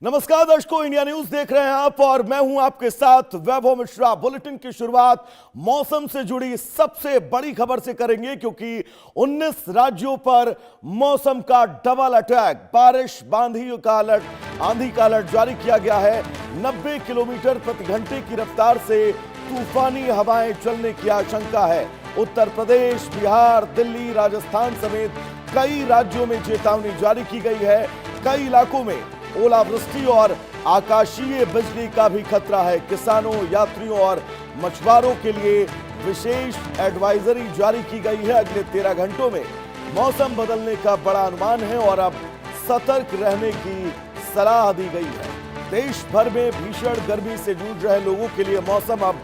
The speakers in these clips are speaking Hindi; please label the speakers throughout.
Speaker 1: नमस्कार दर्शकों, इंडिया न्यूज देख रहे हैं आप और मैं हूं आपके साथ वैभव मिश्रा। बुलेटिन की शुरुआत मौसम से जुड़ी सबसे बड़ी खबर से करेंगे क्योंकि 19 राज्यों पर मौसम का डबल अटैक, बारिश आंधी का अलर्ट जारी किया गया है। 90 किलोमीटर प्रति घंटे की रफ्तार से तूफानी हवाएं चलने की आशंका है। उत्तर प्रदेश, बिहार, दिल्ली, राजस्थान समेत कई राज्यों में चेतावनी जारी की गई है। कई इलाकों में ओलावृष्टि और आकाशीय बिजली का भी खतरा है। किसानों, यात्रियों और मछुआरों के लिए विशेष एडवाइजरी जारी की गई है। अगले 13 घंटों में मौसम बदलने का बड़ा अनुमान है और अब सतर्क रहने की सलाह दी गई है। देश भर में भीषण गर्मी से जूझ रहे लोगों के लिए मौसम अब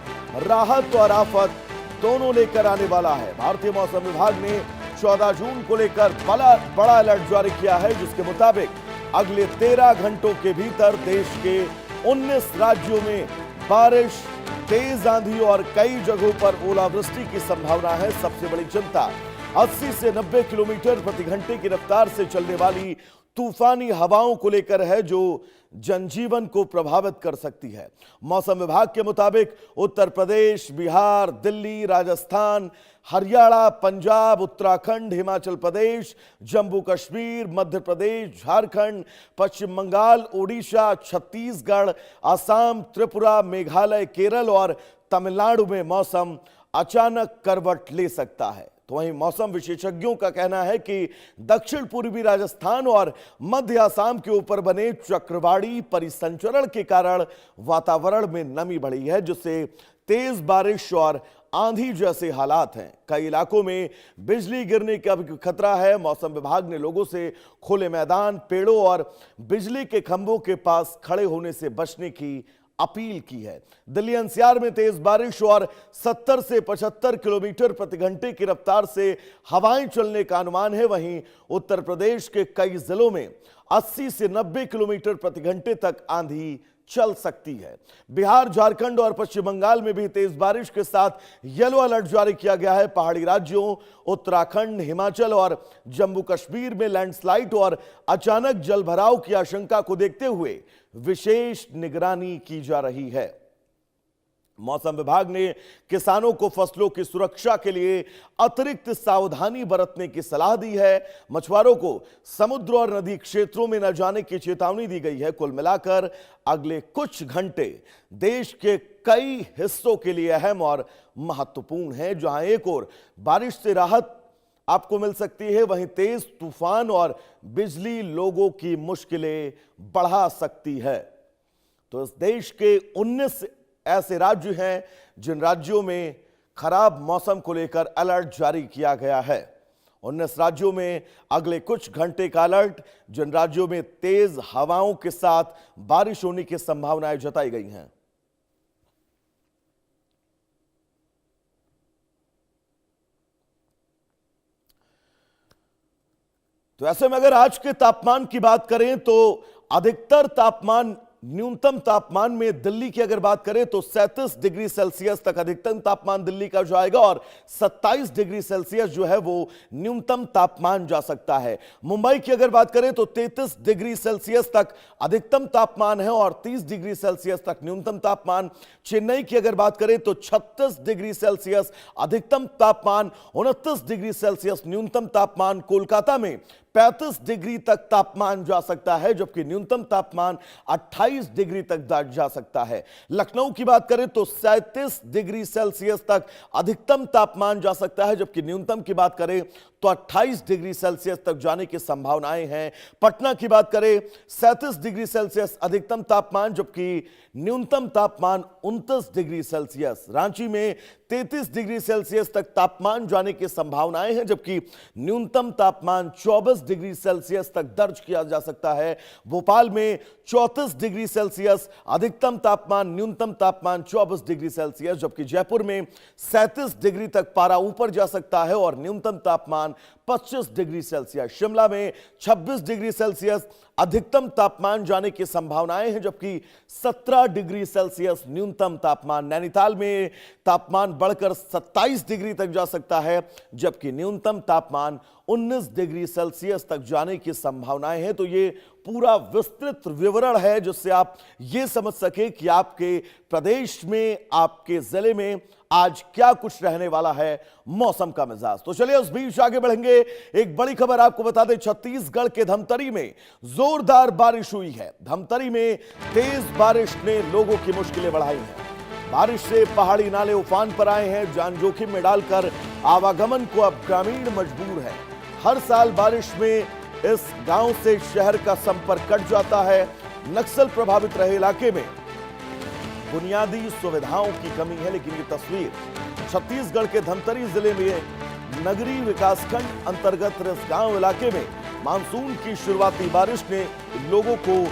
Speaker 1: राहत और आफत दोनों लेकर आने वाला है। भारतीय मौसम विभाग ने 14 जून को लेकर बड़ा अलर्ट जारी किया है, जिसके मुताबिक अगले 13 घंटों के भीतर देश के 19 राज्यों में बारिश, तेज आंधी और कई जगहों पर ओलावृष्टि की संभावना है। सबसे बड़ी चिंता 80 से 90 किलोमीटर प्रति घंटे की रफ्तार से चलने वाली तूफानी हवाओं को लेकर है, जो जनजीवन को प्रभावित कर सकती है। मौसम विभाग के मुताबिक उत्तर प्रदेश, बिहार, दिल्ली, राजस्थान, हरियाणा, पंजाब, उत्तराखंड, हिमाचल प्रदेश, जम्मू कश्मीर, मध्य प्रदेश, झारखंड, पश्चिम बंगाल, ओडिशा, छत्तीसगढ़, असम, त्रिपुरा, मेघालय, केरल और तमिलनाडु में मौसम अचानक करवट ले सकता है। तो वहीं मौसम विशेषज्ञों का कहना है कि दक्षिण पूर्वी राजस्थान और मध्य असम के ऊपर बने चक्रवाती परिसंचरण के कारण वातावरण में नमी बढ़ी है, जिससे तेज बारिश और आंधी जैसे हालात हैं। कई इलाकों में बिजली गिरने का भी खतरा है। मौसम विभाग ने लोगों से खुले मैदान, पेड़ों और बिजली के खंभों के पास खड़े होने से बचने की अपील की है। दिल्ली एनसीआर में तेज बारिश और 70 से 75 किलोमीटर प्रति घंटे की रफ्तार से हवाएं चलने का अनुमान है। वहीं उत्तर प्रदेश के कई जिलों में 80 से 90 किलोमीटर प्रति घंटे तक आंधी चल सकती है। बिहार, झारखंड और पश्चिम बंगाल में भी तेज बारिश के साथ येलो अलर्ट जारी किया गया है। पहाड़ी राज्यों उत्तराखंड, हिमाचल और जम्मू कश्मीर में लैंडस्लाइड और अचानक जलभराव की आशंका को देखते हुए विशेष निगरानी की जा रही है। मौसम विभाग ने किसानों को फसलों की सुरक्षा के लिए अतिरिक्त सावधानी बरतने की सलाह दी है। मछुआरों को समुद्र और नदी क्षेत्रों में न जाने की चेतावनी दी गई है। कुल मिलाकर अगले कुछ घंटे देश के कई हिस्सों के लिए अहम और महत्वपूर्ण हैं, जहां एक ओर बारिश से राहत आपको मिल सकती है, वहीं तेज तूफान और बिजली लोगों की मुश्किलें बढ़ा सकती है। तो इस देश के 19 ऐसे राज्य हैं जिन राज्यों में खराब मौसम को लेकर अलर्ट जारी किया गया है। 19 राज्यों में अगले कुछ घंटे का अलर्ट, जिन राज्यों में तेज हवाओं के साथ बारिश होने की संभावनाएं जताई गई हैं। तो ऐसे में अगर आज के तापमान की बात करें तो अधिकतर तापमान, न्यूनतम तापमान में दिल्ली की अगर बात करें तो 37 डिग्री सेल्सियस तक अधिकतम तापमान दिल्ली का जाएगा और 27 डिग्री सेल्सियस जो है वो न्यूनतम तापमान जा सकता है। मुंबई की अगर बात करें तो 33 डिग्री सेल्सियस तक अधिकतम तापमान है और 30 डिग्री सेल्सियस तक न्यूनतम तापमान। चेन्नई की अगर बात करें तो 36 डिग्री सेल्सियस अधिकतम तापमान, 29 डिग्री सेल्सियस न्यूनतम तापमान। कोलकाता में 35 डिग्री तक तापमान जा सकता है, जबकि न्यूनतम तापमान 28 डिग्री तक जा सकता है। लखनऊ की बात करें तो 37 डिग्री सेल्सियस तक अधिकतम तापमान जा सकता है, जबकि न्यूनतम की बात करें तो 28 डिग्री सेल्सियस तक जाने की संभावनाएं हैं। पटना की बात करें 37 डिग्री सेल्सियस अधिकतम तापमान, जबकि न्यूनतम तापमान 29 डिग्री सेल्सियस। रांची में 33 डिग्री सेल्सियस तक तापमान जाने की संभावनाएं हैं, जबकि न्यूनतम तापमान 24 डिग्री सेल्सियस तक दर्ज किया जा सकता है। भोपाल में 34 डिग्री सेल्सियस अधिकतम तापमान, न्यूनतम तापमान 24 डिग्री सेल्सियस, जबकि जयपुर में 37 डिग्री तक पारा ऊपर जा सकता है और न्यूनतम तापमान 25 डिग्री सेल्सियस। शिमला में 26 डिग्री सेल्सियस अधिकतम तापमान जाने की संभावनाएं हैं, जबकि 17 डिग्री सेल्सियस न्यूनतम तापमान। नैनीताल में तापमान बढ़कर 27 डिग्री तक जा सकता है, जबकि न्यूनतम तापमान 19 डिग्री सेल्सियस तक जाने की संभावनाएं हैं। तो ये पूरा विस्तृत विवरण है जिससे आप ये समझ सके कि आपके प्रदेश में, आपके जिले में आज क्या कुछ रहने वाला है मौसम का मिजाज। तो चलिए उस बीच आगे बढ़ेंगे। एक बड़ी खबर आपको बता दें, छत्तीसगढ़ के धमतरी में जोरदार बारिश हुई है। धमतरी में तेज बारिश ने लोगों की मुश्किलें बढ़ाई हैं। बारिश से पहाड़ी नाले उफान पर आए हैं। जान जोखिम में डालकर आवागमन को अब ग्रामीण मजबूर है। हर साल बारिश में इस गांव से शहर का संपर्क कट जाता है। नक्सल प्रभावित रहे इलाके में बुनियादी सुविधाओं की कमी है। लेकिन ये तस्वीर छत्तीसगढ़ के धमतरी जिले में नगरी विकासखंड अंतर्गत इस गांव इलाके में मानसून की शुरुआती बारिश ने लोगों को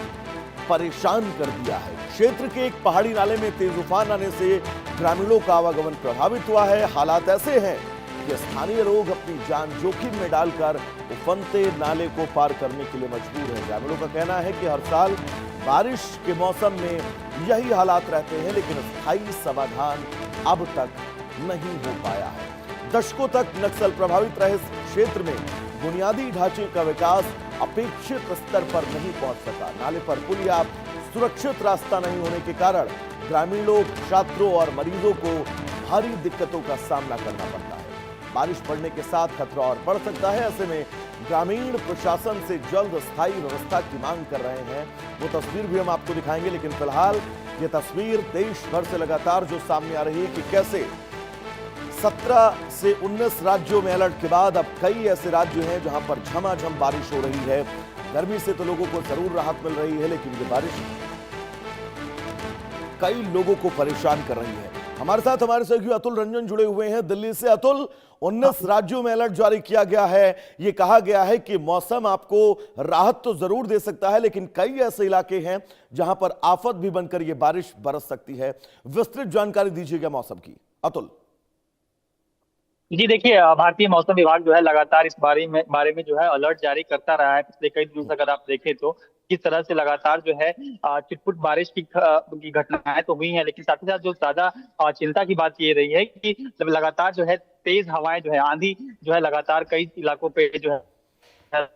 Speaker 1: परेशान कर दिया है। क्षेत्र के एक पहाड़ी नाले में तेज उफान आने से ग्रामीणों का आवागमन प्रभावित हुआ है। हालात ऐसे हैं कि स्थानीय लोग अपनी जान जोखिम में डालकर उफनते नाले को पार करने के लिए मजबूर हैं। ग्रामीणों का कहना है कि हर साल बारिश के मौसम में यही हालात रहते हैं, लेकिन स्थायी समाधान अब तक नहीं हो पाया है। दशकों तक नक्सल प्रभावित रहे इस क्षेत्र में बुनियादी ढांचे का विकास अपेक्षित स्तर पर नहीं पहुंच सका। नाले पर पुल या सुरक्षित रास्ता नहीं होने के कारण ग्रामीणों, छात्रों और मरीजों को भारी दिक्कतों का सामना करना पड़ता है। बारिश पड़ने के साथ खतरा और बढ़ सकता है। ऐसे में ग्रामीण प्रशासन से जल्द स्थायी व्यवस्था की मांग कर रहे हैं। वो तस्वीर भी हम आपको दिखाएंगे, लेकिन फिलहाल ये तस्वीर देश भर से लगातार जो सामने आ रही है कि कैसे 17 से 19 राज्यों में अलर्ट के बाद अब कई ऐसे राज्य हैं जहां पर झमाझम बारिश हो रही है। गर्मी से तो लोगों को जरूर राहत मिल रही है, लेकिन ये बारिश कई लोगों को परेशान कर रही है। हमारे साथ हमारे सहयोगी अतुल रंजन जुड़े हुए हैं दिल्ली से। अतुल, 19 राज्यों में अलर्ट जारी किया गया है। ये कहा गया है कि मौसम आपको राहत तो जरूर दे सकता है, लेकिन कई ऐसे इलाके हैं जहां पर आफत भी बनकर ये बारिश बरस सकती है। विस्तृत जानकारी दीजिएगा मौसम की, अतुल।
Speaker 2: जी देखिए, भारतीय मौसम विभाग जो है लगातार इस बारे में जो है अलर्ट जारी करता रहा है पिछले कई दिनों से। अगर आप देखें तो किस तरह से लगातार जो है छिटपुट बारिश की घटनाएं तो हुई हैं, लेकिन साथ ही साथ जो ज्यादा चिंता की बात ये रही है कि लगातार जो है तेज हवाएं जो है, आंधी जो है लगातार कई इलाकों पे जो है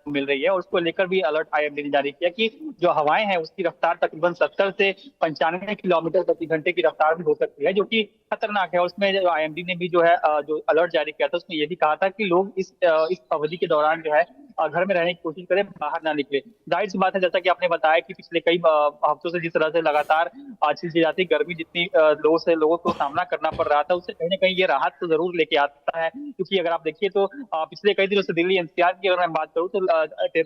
Speaker 2: मिल रही है। और उसको लेकर भी अलर्ट आईएमडी ने जारी किया कि जो हवाएं हैं उसकी रफ्तार तकरीबन 70 से 95 किलोमीटर प्रति घंटे की रफ्तार भी हो सकती है, जो कि खतरनाक है। उसमें जो आईएमडी ने भी जो है जो अलर्ट जारी किया था उसमें ये भी कहा था कि लोग इस अवधि के दौरान जो है घर में रहने की कोशिश करें, बाहर ना निकले। जाहिर सी बात है, जैसा कि आपने बताया कि पिछले कई हफ्तों से जिस तरह से लगातार चिलचिलाती गर्मी जितनी लोगों को सामना करना पड़ रहा था, उससे कहीं ना कहीं ये राहत तो जरूर लेके आता है। क्योंकि अगर आप देखिए तो पिछले कई दिनों से दिल्ली एनसीआर की अगर मैं बात करूँ तो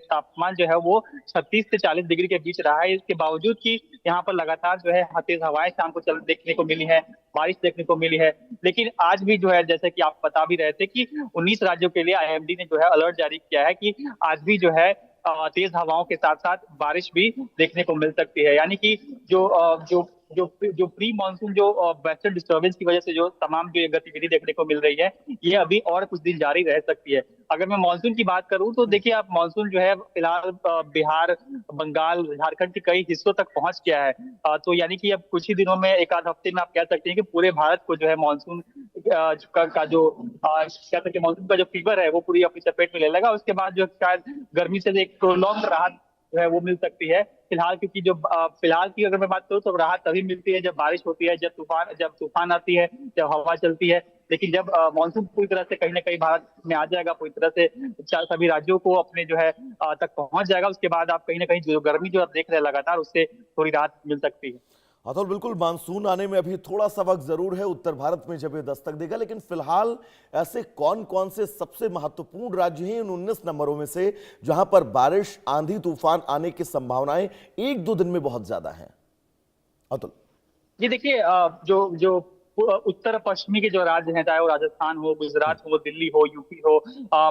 Speaker 2: तापमान जो है वो 36 से 40 डिग्री के बीच रहा है। इसके बावजूद कि यहाँ पर लगातार जो है तेज हवाएं शाम को देखने को मिली है, बारिश देखने को मिली है। लेकिन आज भी जो है, जैसे कि आप बता भी रहे थे कि 19 राज्यों के लिए आईएमडी ने जो है अलर्ट जारी किया है कि आज भी जो है तेज हवाओं के साथ साथ बारिश भी देखने को मिल सकती है। यानी कि जो प्री मानसून जो वेस्टर्न डिस्टर्बेंस की वजह से जो तमाम जो गतिविधि देखने को मिल रही है, ये अभी और कुछ दिन जारी रह सकती है। अगर मैं मानसून की बात करूं तो देखिए, आप मानसून जो है फिलहाल बिहार, बंगाल, झारखंड के कई हिस्सों तक पहुंच गया है। तो यानी कि अब कुछ ही दिनों में, एक आध हफ्ते में आप कह सकते हैं कि पूरे भारत को जो है मानसून का जो कह सकते हैं मानसून का जो फीवर है वो पूरी अपनी चपेट में ले लेगा। उसके बाद जो शायद गर्मी से एक प्रोलॉन्ग राहत जो है वो मिल सकती है। फिलहाल क्योंकि जो फिलहाल की अगर मैं बात करूँ तो राहत तभी मिलती है जब बारिश होती है, जब तूफान आती है, जब हवा चलती है। लेकिन जब मानसून पूरी तरह से कहीं ना कहीं भारत में आ जाएगा, पूरी तरह से सभी राज्यों को अपने जो है तक पहुंच जाएगा, उसके बाद आप कहीं ना कहीं जो गर्मी जो आप देख रहे हैं लगातार, उससे थोड़ी राहत मिल सकती है।
Speaker 1: अतुल, बिल्कुल मानसून आने में अभी थोड़ा सा वक्त जरूर है उत्तर भारत में जब ये दस्तक देगा, लेकिन फिलहाल ऐसे कौन कौन से सबसे महत्वपूर्ण राज्य हैं इन 19 नंबरों में से जहां पर बारिश, आंधी तूफान आने की संभावनाएं 1-2 दिन में बहुत ज्यादा हैं? अतुल
Speaker 2: जी देखिए, जो उत्तर पश्चिमी के जो राज्य हैं, चाहे वो राजस्थान हो, गुजरात हो, दिल्ली हो, यूपी हो,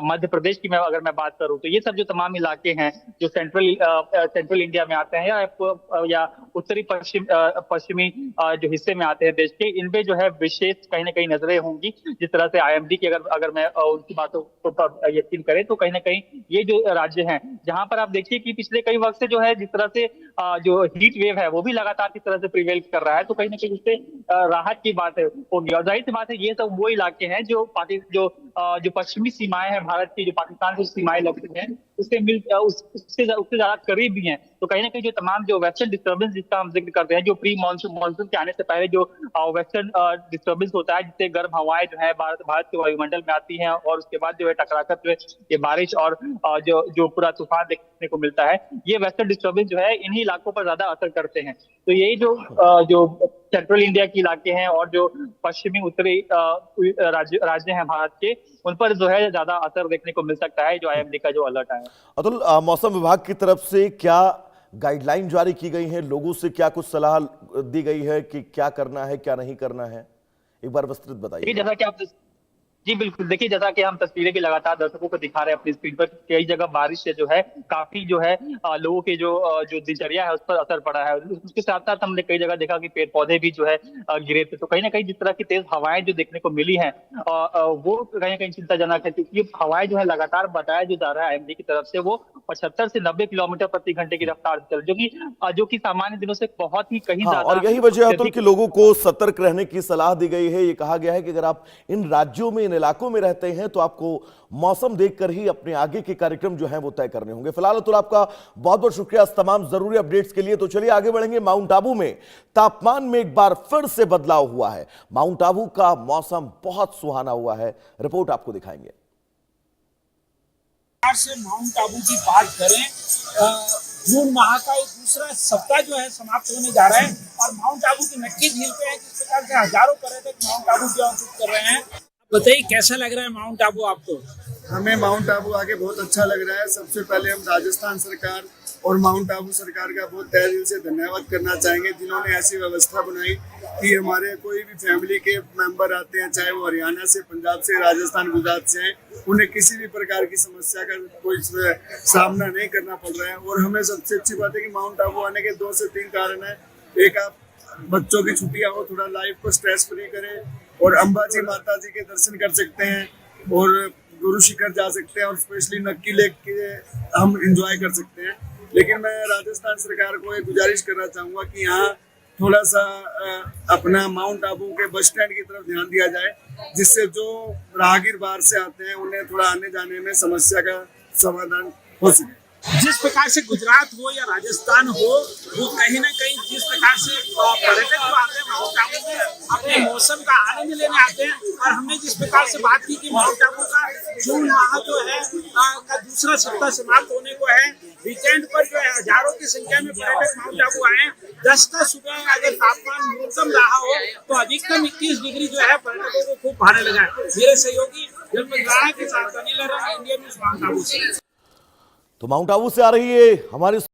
Speaker 2: मध्य प्रदेश की अगर मैं बात करूं तो ये सब जो तमाम इलाके हैं जो सेंट्रल इंडिया में आते हैं या उत्तरी पश्चिमी जो हिस्से में आते हैं देश के, इनपे जो है विशेष कहीं ना कहीं नजरें होंगी। जिस तरह से आईएमडी की अगर मैं उनकी बातों को यकीन करें तो कहीं ना कहीं ये जो राज्य हैं जहां पर आप देखिए कि पिछले कई वक्त से जो है जिस तरह से जो हीट वेव है वो भी लगातार किस तरह से प्रिवेल कर रहा है, तो कहीं ना कहीं उससे राहत की बात बात है होगी। और जाहिर सी बात है, ये सब वो इलाके हैं जो जो पश्चिमी सीमाएं हैं भारत की, जो पाकिस्तान से सीमाएं लगती हैं, उससे ज्यादा करीब भी हैं। तो कहीं ना कहीं जो तमाम जो वेस्टर्न डिस्टर्बेंस जिसका हम जिक्र करते हैं, जो प्री मानसून के आने से पहले जो वेस्टर्न डिस्टर्बेंस होता है, जिससे गर्म हवाएं जो है भारत के वायुमंडल में आती हैं, और उसके बाद जो है टकराकर जो है ये बारिश और जो जो पूरा तूफान देखने को मिलता है, ये वेस्टर्न डिस्टर्बेंस जो है इन्हीं इलाकों पर ज्यादा असर करते हैं। तो यही जो सेंट्रल इंडिया के इलाके हैं और जो पश्चिमी उत्तरी राज्य हैं भारत के, उन पर जो है ज्यादा असर देखने को मिल सकता है, जो IMD का जो अलर्ट आया है।
Speaker 1: अतुल, मौसम विभाग की तरफ से क्या गाइडलाइन जारी की गई है, लोगों से क्या कुछ सलाह दी गई है कि क्या करना है क्या नहीं करना है, एक बार विस्तृत बताइए।
Speaker 2: जैसा कि आप जी बिल्कुल, देखिए जैसा कि हम तस्वीरें भी लगातार दर्शकों को दिखा रहे हैं अपनी स्क्रीन पर, कई जगह बारिश से जो है काफी जो है लोगों के जो दिनचर्या है उस पर असर पड़ा है। उसके साथ साथ हमने कई जगह देखा कि पेड़ पौधे भी जो है गिरे थे। तो कहीं ना कहीं जिस तरह की तेज हवाएं जो देखने को मिली हैं, वो कहीं ना कहीं चिंताजनक है, क्योंकि हवाएं जो है लगातार बताया जो जा रहा है IMD की तरफ से, वो 75 से 90 किलोमीटर प्रति घंटे की रफ्तार से चल, जो कि सामान्य दिनों से बहुत ही कहीं ज्यादा।
Speaker 1: और यही वजह अतुल कि लोगों को सतर्क रहने की सलाह दी गई है। ये कहा गया है कि अगर आप इन राज्यों में, इन इलाकों में रहते हैं, तो आपको मौसम देखकर ही अपने आगे के कार्यक्रम जो हैं वो तय करने होंगे। फिलहाल अतुल, आपका बहुत बहुत शुक्रिया इस तमाम जरूरी अपडेट्स के लिए। तो चलिए आगे बढ़ेंगे। माउंट आबू में तापमान में एक बार फिर से बदलाव हुआ है। माउंट आबू का मौसम बहुत सुहाना हुआ है, रिपोर्ट आपको दिखाएंगे।
Speaker 3: से माउंट आबू की बात करें, जून माह का एक दूसरा सप्ताह जो है समाप्त होने जा रहा है, और माउंट आबू की नक्की झील पे है, जिस प्रकार से हजारों पर्यटक माउंट आबू की ओर रुख कर रहे हैं। बताइए कैसा लग रहा है माउंट आबू आपको?
Speaker 4: हमें माउंट आबू आके बहुत अच्छा लग रहा है। सबसे पहले हम राजस्थान सरकार और माउंट आबू सरकार का बहुत तहे दिल से धन्यवाद करना चाहेंगे, जिन्होंने ऐसी व्यवस्था बनाई कि हमारे कोई भी फैमिली के मेंबर आते हैं, चाहे वो हरियाणा से, पंजाब से, राजस्थान, गुजरात से हैं, उन्हें किसी भी प्रकार की समस्या का कोई सामना नहीं करना पड़ रहा है। और हमें सबसे अच्छी बात है कि माउंट आबू आने के 2 से 3 कारण है। एक, आप बच्चों की छुट्टियां हो, थोड़ा लाइफ को स्ट्रेस फ्री करें, और अंबाजी माता जी के दर्शन कर सकते हैं, और गुरु शिखर जा सकते हैं, और स्पेशली नक्की लेक के हम एंजॉय कर सकते हैं। लेकिन मैं राजस्थान सरकार को एक गुजारिश करना चाहूँगा कि यहाँ थोड़ा सा अपना माउंट आबू के बस स्टैंड की तरफ ध्यान दिया जाए, जिससे जो राहगीर बाहर से आते हैं उन्हें थोड़ा आने जाने में समस्या का समाधान हो सके।
Speaker 3: जिस प्रकार से गुजरात हो या राजस्थान हो, वो कहीं ना कहीं जिस प्रकार से पर्यटक जो आते हैं माउंट आबू में अपने मौसम का आनंद लेने आते हैं, और हमने जिस प्रकार से बात की कि माउंट आबू का जून माह जो है का दूसरा सप्ताह समाप्त होने को है, वीकेंड पर जो है हजारों की संख्या में पर्यटक माउंट आबू आए। 10 का सुबह अगर तापमान न्यूनतम रहा हो तो अधिकतम 21 डिग्री जो है पर्यटकों को खूब भाने लगा है। मेरे सहयोगी जन्मराणा के साथ Anil Indian news mount Abu से।
Speaker 1: तो माउंट आबू से आ रही है हमारी